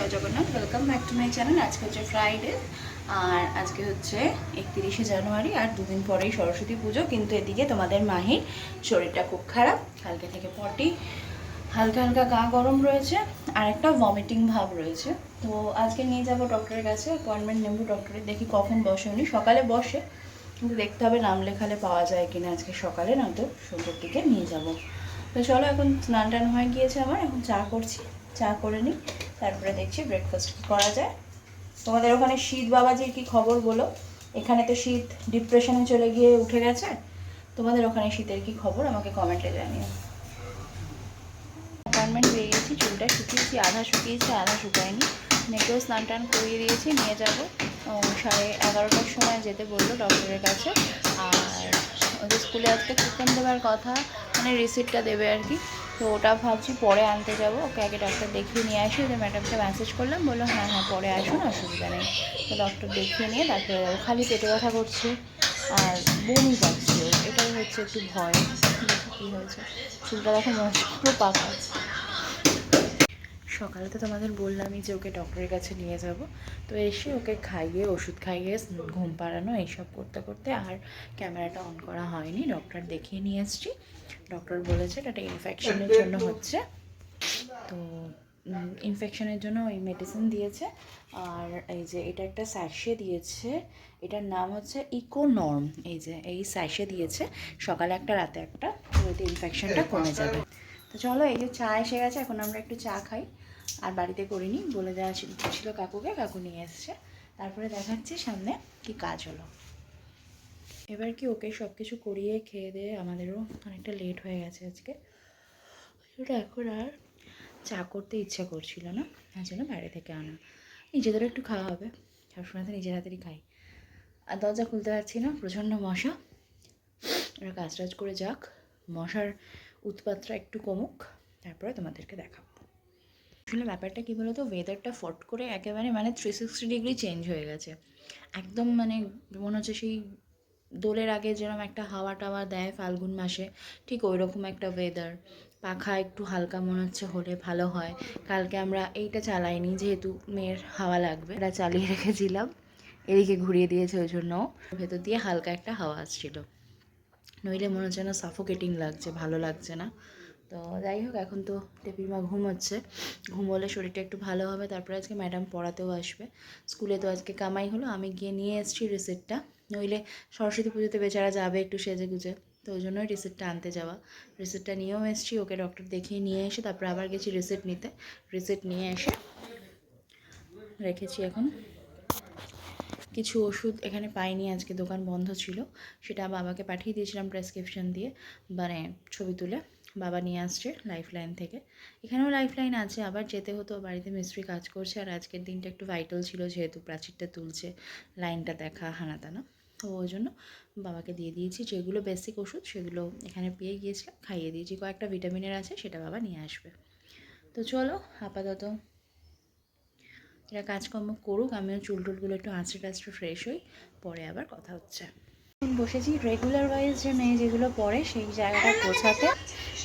Joy Jagannath. Welcome back to my channel. আজকে হচ্ছে Friday আর আজকে হচ্ছে 31শে জানুয়ারি আর দুদিন পরেই সরস্বতী পুজো। কিন্তু এদিকে তোমাদের মাহির শরীরটা খুব খারাপ, কালকে থেকে পটি, হালকা হালকা গা গরম রয়েছে আর একটা ভমিটিং ভাব রয়েছে। তো আজকে নিয়ে যাব ডক্টরের কাছে, অ্যাপয়েন্টমেন্ট নেব ডক্টরের। দেখি কখন বসে, উনি সকালে বসে কিন্তু দেখতে হবে নাম লেখালে পাওয়া যায় কিনা আজকে সকালে, না তো সন্ধ্যের দিকে নিয়ে যাব। তো চলো, এখন স্নান টান হয়ে গিয়েছে আমার, এখন চা করছি, চা করে নিই, তারপরে দেখছি ব্রেকফাস্ট কী করা যায়। তোমাদের ওখানে শীত বাবাজির কি খবর বলো? এখানে তো শীত ডিপ্রেশনে চলে গিয়ে উঠে গেছে, তোমাদের ওখানে শীতের কি খবর আমাকে কমেন্টে জানিও। অ্যাপয়েন্টমেন্ট পেয়ে গেছি, চুলটা শুকিয়েছি, আধা শুকিয়েছি আধা শুকায়নি। মেয়েকেও স্নান টান করিয়ে দিয়েছি, নিয়ে যাবো 11:30টার সময় যেতে বললো ডক্টরের কাছে। আর ওদের স্কুলে আজকে কুপন দেওয়ার কথা, মানে রিসিপ্টটা দেবে আর কি। তো ওটা ভাবছি পরে আনতে যাবো, ওকে আগে ডাক্তার দেখিয়ে নিয়ে আসি। ওদের ম্যাডামকে মেসেজ করলাম, বললো হ্যাঁ হ্যাঁ পরে আসুন, অসুবিধা নেই। তো ডক্টর দেখিয়ে নিয়ে তারপরে যাবো। খালি পেটে ব্যথা করছে আর বমি পাচ্ছে, এটাই হচ্ছে একটু ভয়। দেখি কী হয়েছে, চুলটা দেখো পুরো পাকা। সকালে তো তোমাদের বললামই যে ওকে ডক্টরের কাছে নিয়ে যাব। তো এসে ওকে খাইয়ে ওষুধ খাইয়ে ঘুম পাড়ানো এইসব করতে করতে আর ক্যামেরাটা অন করা হয়নি। ডক্টর দেখিয়ে নিয়ে এসেছি, ডক্টর বলেছে এটা ইনফেকশনের জন্য হচ্ছে। তো ইনফেকশনের জন্য ওই মেডিসিন দিয়েছে। আর এই যে এটা একটা স্যাশে দিয়েছে, এটার নাম হচ্ছে ইকোনর্ম। এই যে এই স্যাশে দিয়েছে, সকালে একটা রাতে একটা, তো এতে ইনফেকশনটা কমে যাবে। তো চলো, এই যে চা এসে গেছে, এখন আমরা একটু চা খাই। আর বাড়িতে করিনি, বলে দেওয়া ছিল কাকুকে, কাকু নিয়ে এসছে। তারপরে দেখাচ্ছি সামনে কি কাজ হলো। এবার কি ওকে সব কিছু করিয়ে খেয়ে দিয়ে আমাদেরও অনেকটা লেট হয়ে গেছে আজকে। ওটা এখন আর চা করতে ইচ্ছা করছিল না, তার জন্য বাইরে থেকে আনা। নিজেদেরও একটু খাওয়া হবে, সবসময় তো নিজের হাতেরই খাই। আর দরজা খুলতে পারছি না, প্রচণ্ড মশা। ওরা কাজ টাজ করে যাক, মশার উৎপাতটা একটু কমুক, তারপরে তোমাদেরকে দেখাবো। আসলে ব্যাপারটা কী বলো তো, ওয়েদারটা ফট করে একেবারে মানে 360 ডিগ্রি চেঞ্জ হয়ে গেছে একদম। মানে মনে হচ্ছে সেই দোলের আগে যেরকম একটা হাওয়া টাওয়া দেয় ফাল্গুন মাসে, ঠিক ওই রকম একটা ওয়েদার। পাখা একটু হালকা মনে হচ্ছে হলে ভালো হয়। কালকে আমরা এইটা চালাইনি, যেহেতু মেয়ের হাওয়া লাগবে, এটা চালিয়ে রেখেছিলাম, এদিকে ঘুরিয়ে দিয়েছে, ওই জন্য ভেতর দিয়ে হালকা একটা হাওয়া আসছিলো। নইলে মনে হচ্ছে না সাফোকেটিং লাগছে, ভালো লাগছে না। তো যাই হোক, এখন তো টেপির মা ঘুমোচ্ছে, ঘুমোলে শরীরটা একটু ভালো হবে। তারপরে আজকে ম্যাডাম পড়াতেও আসবে। স্কুলে তো আজকে কামাই হলো, আমি গিয়ে নিয়ে এসেছি রিসিপ্টটা। নইলে সরস্বতী পুজোতে বেচারা যাবে একটু সেজে গুজে, তো ওই জন্যই রিসিপ্টটা আনতে যাওয়া। রিসিপ্টটা নিয়েও এসেছি, ওকে ডক্টর দেখিয়ে নিয়ে এসে তারপরে আবার গেছি রিসিপ্ট নিতে। রিসিপ্ট নিয়ে এসে রেখেছি। এখন কিছু ওষুধ এখানে পাইনি, আজকে দোকান বন্ধ ছিল, সেটা বাবাকে পাঠিয়ে দিয়েছিলাম প্রেসক্রিপশন দিয়ে, মানে ছবি তুলে। বাবা নিয়ে আসছে লাইফলাইন থেকে। এখানেও লাইফলাইন আছে, আবার যেতে হতো, বাড়িতে মিস্ত্রি কাজ করছে। আর আজকের দিনটা একটু ভাইটাল ছিল, যেহেতু প্রাচীরটা তুলছে, লাইনটা দেখা হানাতানা, তো ওই জন্য বাবাকে দিয়ে দিয়েছি। যেগুলো বেসিক ওষুধ সেগুলো এখানে পেয়ে গিয়েছিলাম, খাইয়ে দিয়েছি। কয়েকটা ভিটামিনের আছে, সেটা বাবা নিয়ে আসবে। তো চলো, আপাতত এরা কাজকর্ম করুক, আমিও চুল টুলগুলো একটু আঁচড়ে টাচড়ে ফ্রেশ হই, পরে আবার কথা হচ্ছে। বসেছি রেগুলার ওয়াইজ যে মেয়ে যেগুলো পড়ে সেই জায়গাটা গোছাতে।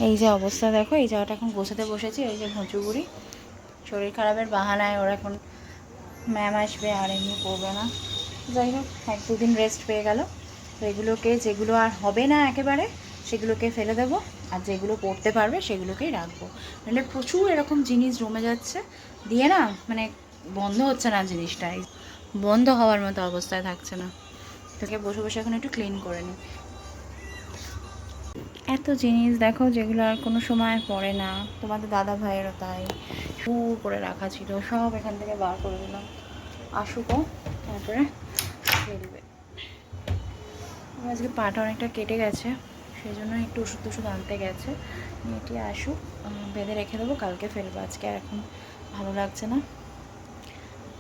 এই যে অবস্থা দেখো, এই জায়গাটা এখন গোছাতে বসেছি। এই যে ঘুঁচুগুড়ি, শরীর খারাপের বাহানায় ওরা এখন ম্যাম আসবে আর এমনি করবে না। যাই হোক, 1-2 দিন রেস্ট পেয়ে গেল। তো এগুলোকে, যেগুলো আর হবে না একেবারে, সেগুলোকে ফেলে দেবো, আর যেগুলো পড়তে পারবে সেগুলোকেই রাখবো। নাহলে প্রচুর এরকম জিনিস জমে যাচ্ছে দিয়ে, না মানে বন্ধ হচ্ছে না জিনিসটাই, বন্ধ হওয়ার মতো অবস্থায় থাকছে না। তোকে বসে বসে এখন একটু ক্লিন করে নিই। এত জিনিস দেখো যেগুলো আর কোনো সময় পড়ে না, তোমাদের দাদা ভাইয়েরও তাই, সুর করে রাখা ছিল, সব এখান থেকে বার করে দিলাম। আসুকও, তারপরে ফেলবে। আজকে পাটা অনেকটা কেটে গেছে, সেই জন্য একটু ওষুধ টষুধ আনতে গেছে। মেয়েটি আসুক, বেঁধে রেখে দেবো, কালকে ফেলবো। আজকে আর এখন ভালো লাগছে না।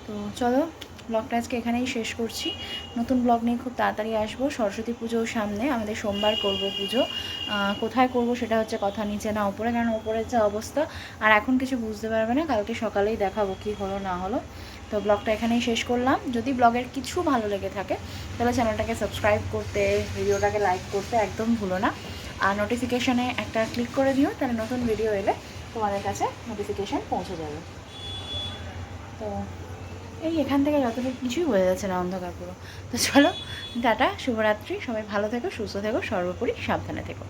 তো চলো, ব্লগটা আজকে এখানেই শেষ করছি। নতুন ব্লগ নিয়ে খুব তাড়াতাড়ি আসবো। সরস্বতী পুজোর সামনে, আমাদের সোমবার করব পুজো। কোথায় করব সেটা হচ্ছে কথা, নিচে না ওপরে, কারণ ওপরের যা অবস্থা আর এখন কিছু বুঝতে পারবে না, কালকে সকালেই দেখাবো কী হলো না হলো। তো ব্লগটা এখানেই শেষ করলাম। যদি ব্লগের কিছু ভালো লেগে থাকে তাহলে চ্যানেলটাকে সাবস্ক্রাইব করতে, ভিডিওটাকে লাইক করতে একদম ভুলো না। আর নোটিফিকেশানে একটা ক্লিক করে দিও, তাহলে নতুন ভিডিও এলে তোমাদের কাছে নোটিফিকেশান পৌঁছে যাবে। তো তো এই এখান থেকে যতটুকু কিছুই বোঝা যাচ্ছে না, অন্ধকার পুরো। তো চলো, টাটা, শুভরাত্রি, সবাই ভালো থেকো, সুস্থ থেকো, সর্বোপরি সাবধানে থেকো।